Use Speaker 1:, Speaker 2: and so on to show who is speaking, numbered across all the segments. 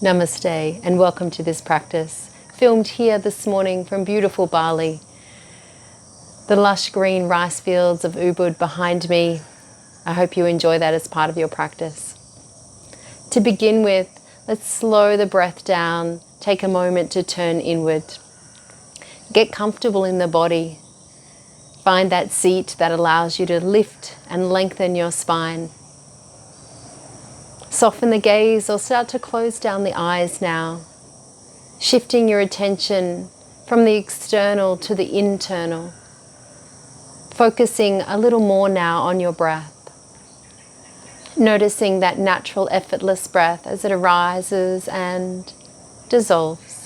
Speaker 1: Namaste and welcome to this practice, filmed here this morning from beautiful Bali. The lush green rice fields of Ubud behind me. I hope you enjoy that as part of your practice. To begin with, let's slow the breath down, take a moment to turn inward. Get comfortable in the body. Find that seat that allows you to lift and lengthen your spine. Soften the gaze or start to close down the eyes now, shifting your attention from the external to the internal, focusing a little more now on your breath, noticing that natural effortless breath as it arises and dissolves.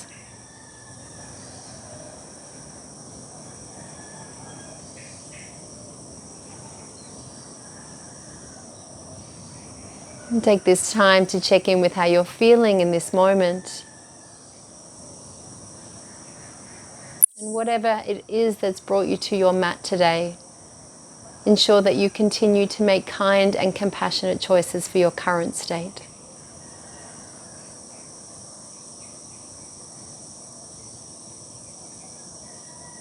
Speaker 1: And take this time to check in with how you're feeling in this moment. And whatever it is that's brought you to your mat today, ensure that you continue to make kind and compassionate choices for your current state.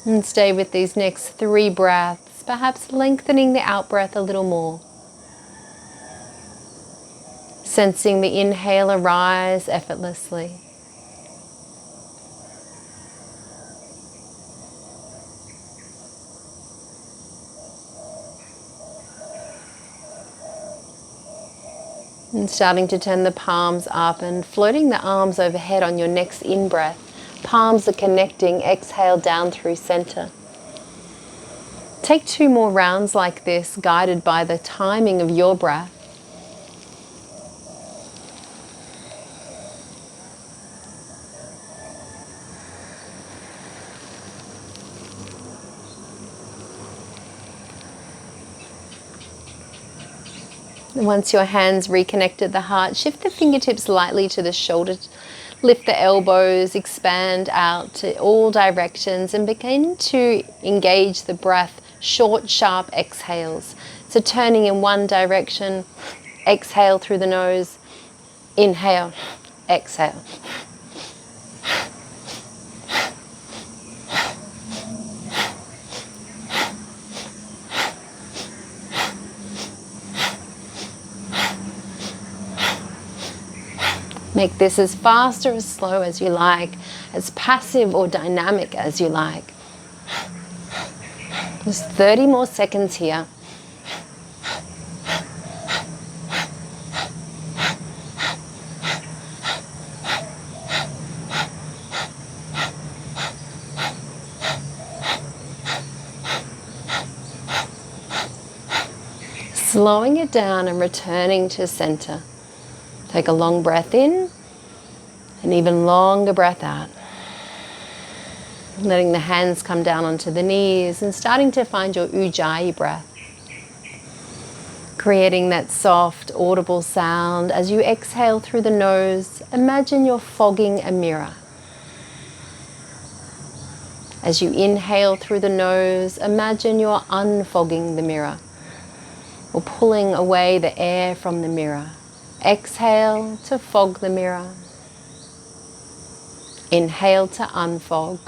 Speaker 1: And stay with these next 3 breaths, perhaps lengthening the out breath a little more. Sensing the inhale arise effortlessly. And starting to turn the palms up and floating the arms overhead on your next in-breath. Palms are connecting, exhale down through center. Take 2 more rounds like this, guided by the timing of your breath. Once your hands reconnect at the heart, shift the fingertips lightly to the shoulders, lift the elbows, expand out to all directions and begin to engage the breath, short, sharp exhales. So turning in one direction, exhale through the nose, inhale, exhale. Make this as fast or as slow as you like, as passive or dynamic as you like. Just 30 more seconds here. Slowing it down and returning to center. Take a long breath in, an even longer breath out. Letting the hands come down onto the knees and starting to find your Ujjayi breath. Creating that soft, audible sound as you exhale through the nose. Imagine you're fogging a mirror. As you inhale through the nose, imagine you're unfogging the mirror or pulling away the air from the mirror. Exhale to fog the mirror. Inhale to unfog.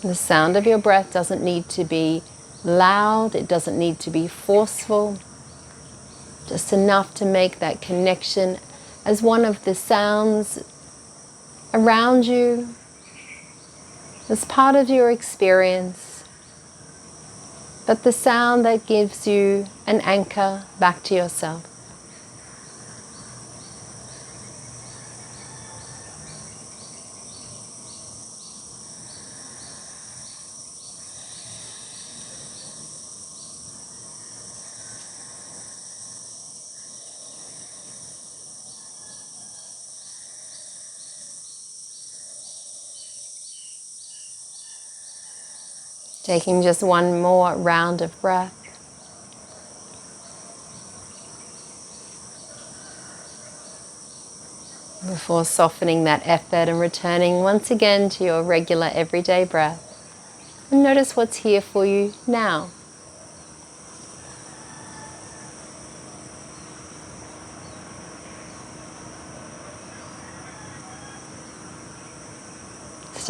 Speaker 1: The sound of your breath doesn't need to be loud, it doesn't need to be forceful, just enough to make that connection as one of the sounds around you, as part of your experience. But the sound that gives you an anchor back to yourself. Taking just one more round of breath. Before softening that effort and returning once again to your regular everyday breath. And notice what's here for you now.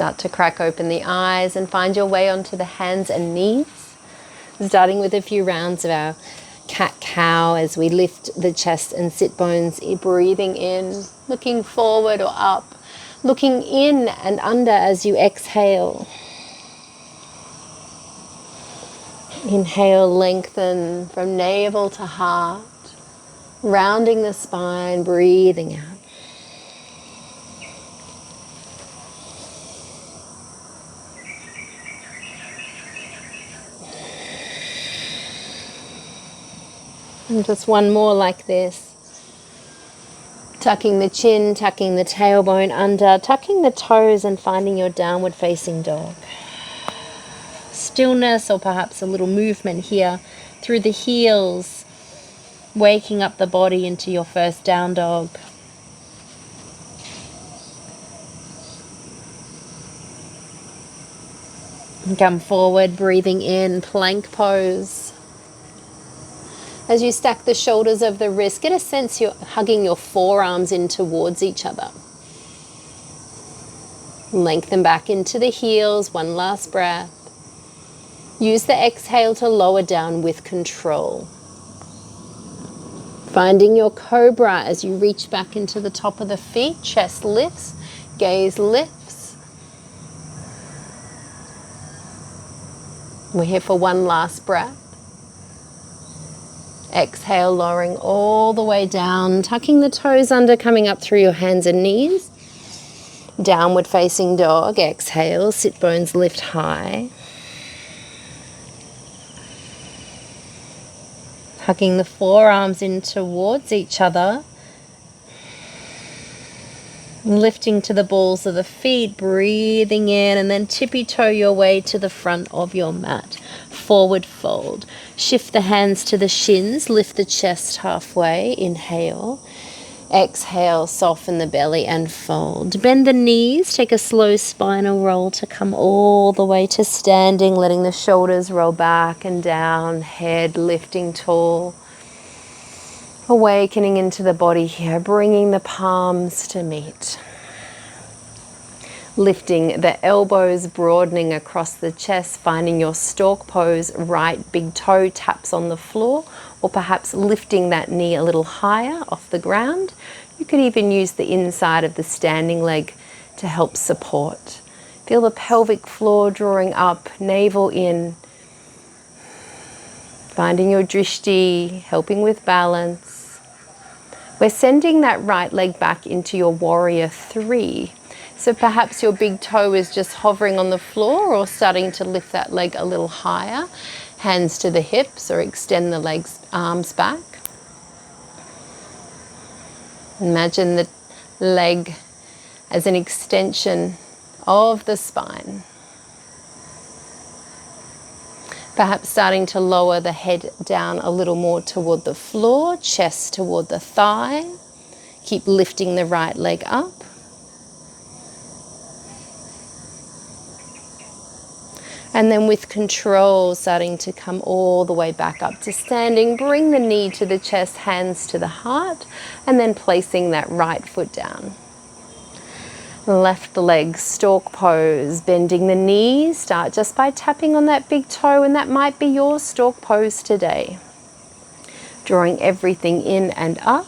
Speaker 1: Start to crack open the eyes and find your way onto the hands and knees, starting with a few rounds of our cat-cow as we lift the chest and sit bones, breathing in, looking forward or up, looking in and under as you exhale. Inhale, lengthen from navel to heart, rounding the spine, breathing out. And just one more like this. Tucking the chin, tucking the tailbone under, tucking the toes and finding your downward facing dog. Stillness or perhaps a little movement here through the heels, waking up the body into your first down dog. And come forward, breathing in, plank pose. As you stack the shoulders over the wrist, get a sense you're hugging your forearms in towards each other. Lengthen back into the heels, one last breath. Use the exhale to lower down with control. Finding your cobra as you reach back into the top of the feet, chest lifts, gaze lifts. We're here for one last breath. Exhale, lowering all the way down, tucking the toes under, coming up through your hands and knees. Downward facing dog, exhale, sit bones lift high. Hugging the forearms in towards each other. Lifting to the balls of the feet, breathing in, and then tippy toe your way to the front of your mat. Forward fold. Shift the hands to the shins, lift the chest halfway, inhale. Exhale, soften the belly and fold. Bend the knees, take a slow spinal roll to come all the way to standing, letting the shoulders roll back and down, head lifting tall. Awakening into the body here, bringing the palms to meet. Lifting the elbows, broadening across the chest, finding your stork pose, right big toe taps on the floor, or perhaps lifting that knee a little higher off the ground. You could even use the inside of the standing leg to help support. Feel the pelvic floor drawing up, navel in. Finding your drishti, helping with balance. We're sending that right leg back into your warrior 3. So perhaps your big toe is just hovering on the floor or starting to lift that leg a little higher. Hands to the hips or extend the legs, arms back. Imagine the leg as an extension of the spine. Perhaps starting to lower the head down a little more toward the floor, chest toward the thigh. Keep lifting the right leg up. And then with control, starting to come all the way back up to standing. Bring the knee to the chest, hands to the heart, and then placing that right foot down. Left leg, stork pose, bending the knees. Start just by tapping on that big toe, and that might be your stork pose today. Drawing everything in and up.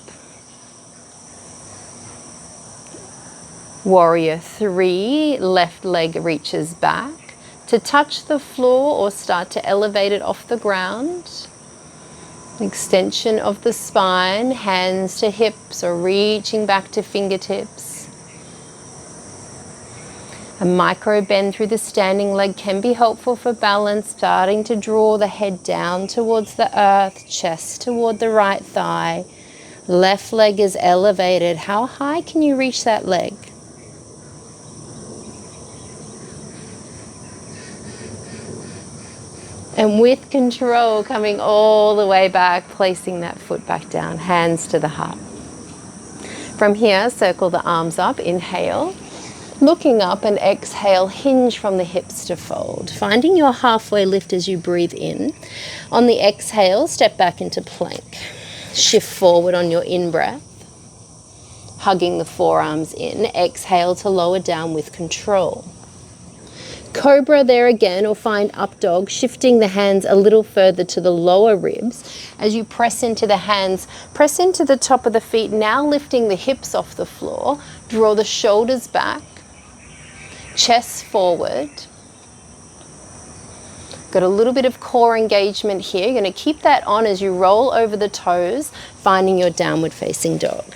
Speaker 1: Warrior 3, left leg reaches back to touch the floor or start to elevate it off the ground. Extension of the spine, hands to hips or reaching back to fingertips. A micro bend through the standing leg can be helpful for balance, starting to draw the head down towards the earth, chest toward the right thigh. Left leg is elevated. How high can you reach that leg? And with control, coming all the way back, placing that foot back down, hands to the heart. From here, circle the arms up, inhale. Looking up and exhale, hinge from the hips to fold. Finding your halfway lift as you breathe in. On the exhale, step back into plank. Shift forward on your in-breath. Hugging the forearms in. Exhale to lower down with control. Cobra there again, or find up dog, shifting the hands a little further to the lower ribs. As you press into the hands, press into the top of the feet, now lifting the hips off the floor. Draw the shoulders back, chest forward. Got a little bit of core engagement here. You're going to keep that on as you roll over the toes, finding your downward facing dog.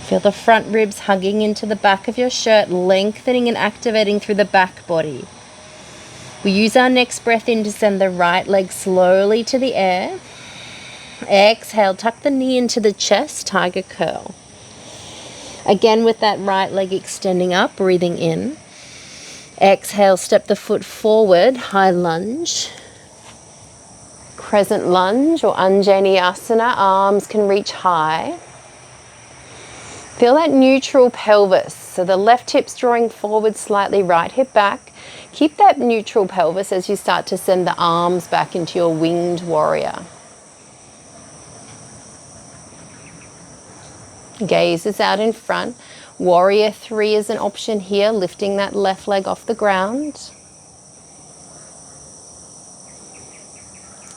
Speaker 1: Feel the front ribs hugging into the back of your shirt, lengthening and activating through the back body. We use our next breath in to send the right leg slowly to the air. Exhale, tuck the knee into the chest, tiger curl. Again with that right leg extending up, breathing in. Exhale, step the foot forward, high lunge. Crescent lunge or Anjaneyasana, arms can reach high. Feel that neutral pelvis, so the left hip's drawing forward slightly, right hip back. Keep that neutral pelvis as you start to send the arms back into your winged warrior. Gaze is out in front. Warrior 3 is an option here, lifting that left leg off the ground.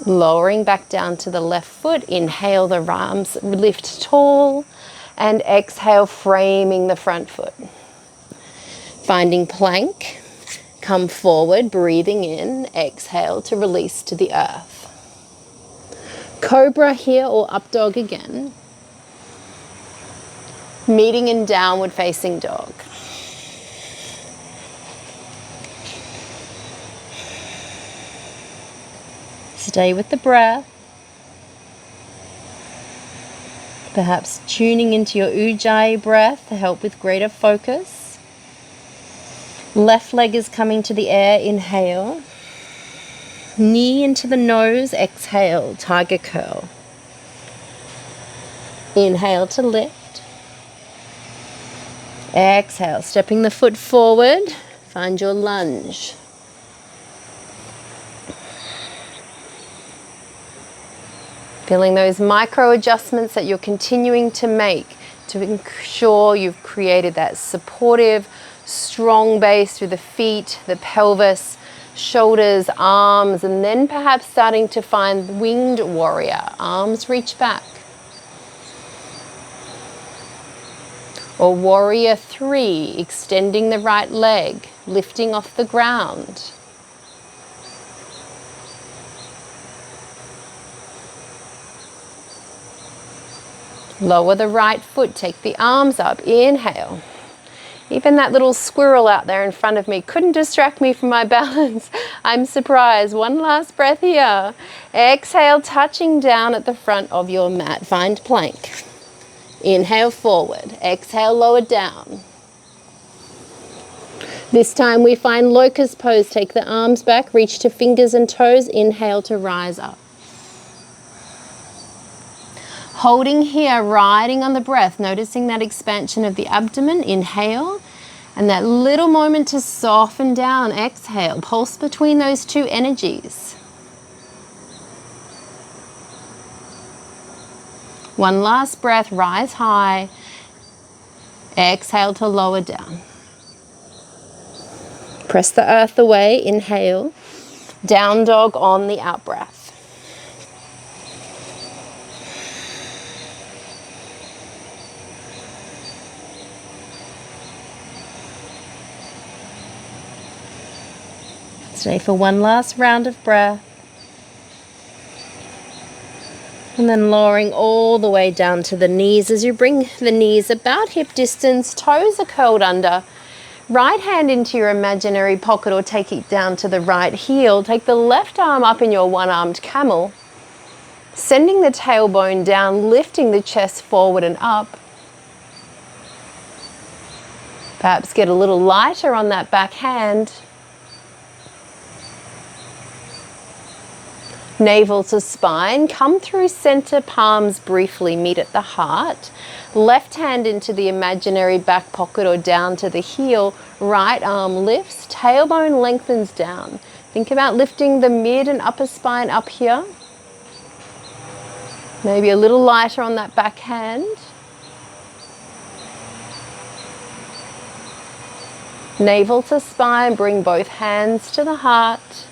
Speaker 1: Lowering back down to the left foot. Inhale, the arms lift tall. And exhale, framing the front foot. Finding plank, come forward, breathing in, exhale to release to the earth. Cobra here or up dog again. Meeting in downward facing dog. Stay with the breath. Perhaps tuning into your Ujjayi breath to help with greater focus. Left leg is coming to the air, inhale. Knee into the nose, exhale, tiger curl. Inhale to lift. Exhale, stepping the foot forward, find your lunge. Feeling those micro adjustments that you're continuing to make to ensure you've created that supportive, strong base through the feet, the pelvis, shoulders, arms, and then perhaps starting to find winged warrior. Arms reach back. Or warrior 3, extending the right leg, lifting off the ground. Lower the right foot, take the arms up, inhale. Even that little squirrel out there in front of me couldn't distract me from my balance. I'm surprised. One last breath here. Exhale, touching down at the front of your mat. Find plank. Inhale forward. Exhale, lower down. This time we find locust pose. Take the arms back, reach to fingers and toes. Inhale to rise up. Holding here, riding on the breath, noticing that expansion of the abdomen. Inhale, and that little moment to soften down. Exhale, pulse between those two energies. One last breath, rise high. Exhale to lower down. Press the earth away, inhale. Down dog on the out breath. Stay for one last round of breath. And then lowering all the way down to the knees as you bring the knees about hip distance, toes are curled under. Right hand into your imaginary pocket or take it down to the right heel. Take the left arm up in your one-armed camel. Sending the tailbone down, lifting the chest forward and up. Perhaps get a little lighter on that back hand. Navel to spine, come through center, palms briefly meet at the heart. Left hand into the imaginary back pocket or down to the heel. Right arm lifts, tailbone lengthens down. Think about lifting the mid and upper spine up here. Maybe a little lighter on that back hand. Navel to spine, bring both hands to the heart.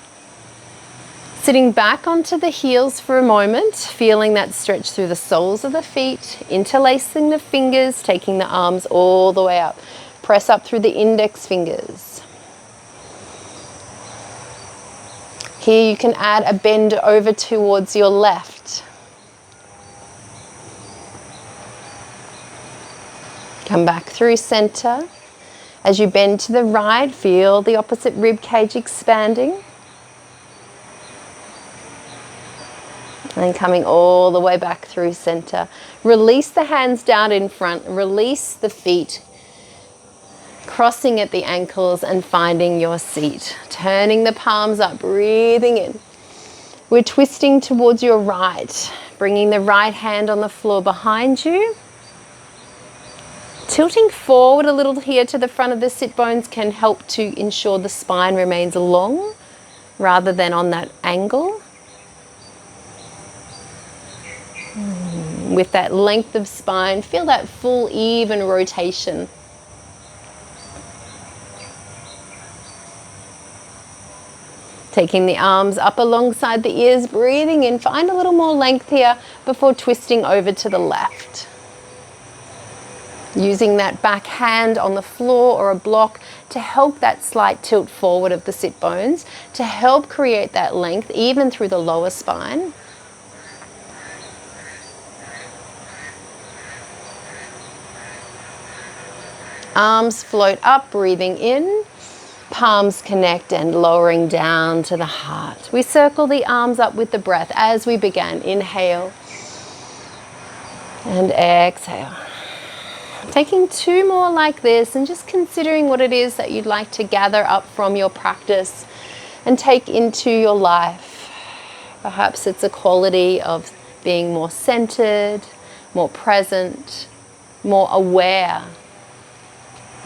Speaker 1: Sitting back onto the heels for a moment, feeling that stretch through the soles of the feet, interlacing the fingers, taking the arms all the way up. Press up through the index fingers. Here you can add a bend over towards your left. Come back through center. As you bend to the right, feel the opposite rib cage expanding. And coming all the way back through center. Release the hands down in front, release the feet, crossing at the ankles and finding your seat. Turning the palms up, breathing in. We're twisting towards your right, bringing the right hand on the floor behind you. Tilting forward a little here to the front of the sit bones can help to ensure the spine remains long rather than on that angle. With that length of spine, feel that full even rotation. Taking the arms up alongside the ears, breathing in, find a little more length here before twisting over to the left. Using that back hand on the floor or a block to help that slight tilt forward of the sit bones, to help create that length even through the lower spine. Arms float up, breathing in. Palms connect and lowering down to the heart. We circle the arms up with the breath as we began. Inhale and exhale. Taking two more like this and just considering what it is that you'd like to gather up from your practice and take into your life. Perhaps it's a quality of being more centered, more present, more aware.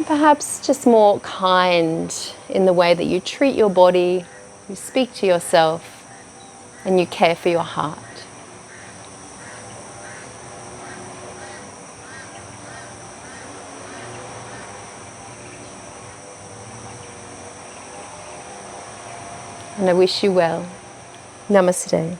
Speaker 1: Perhaps just more kind in the way that you treat your body, you speak to yourself, and you care for your heart. And I wish you well. Namaste.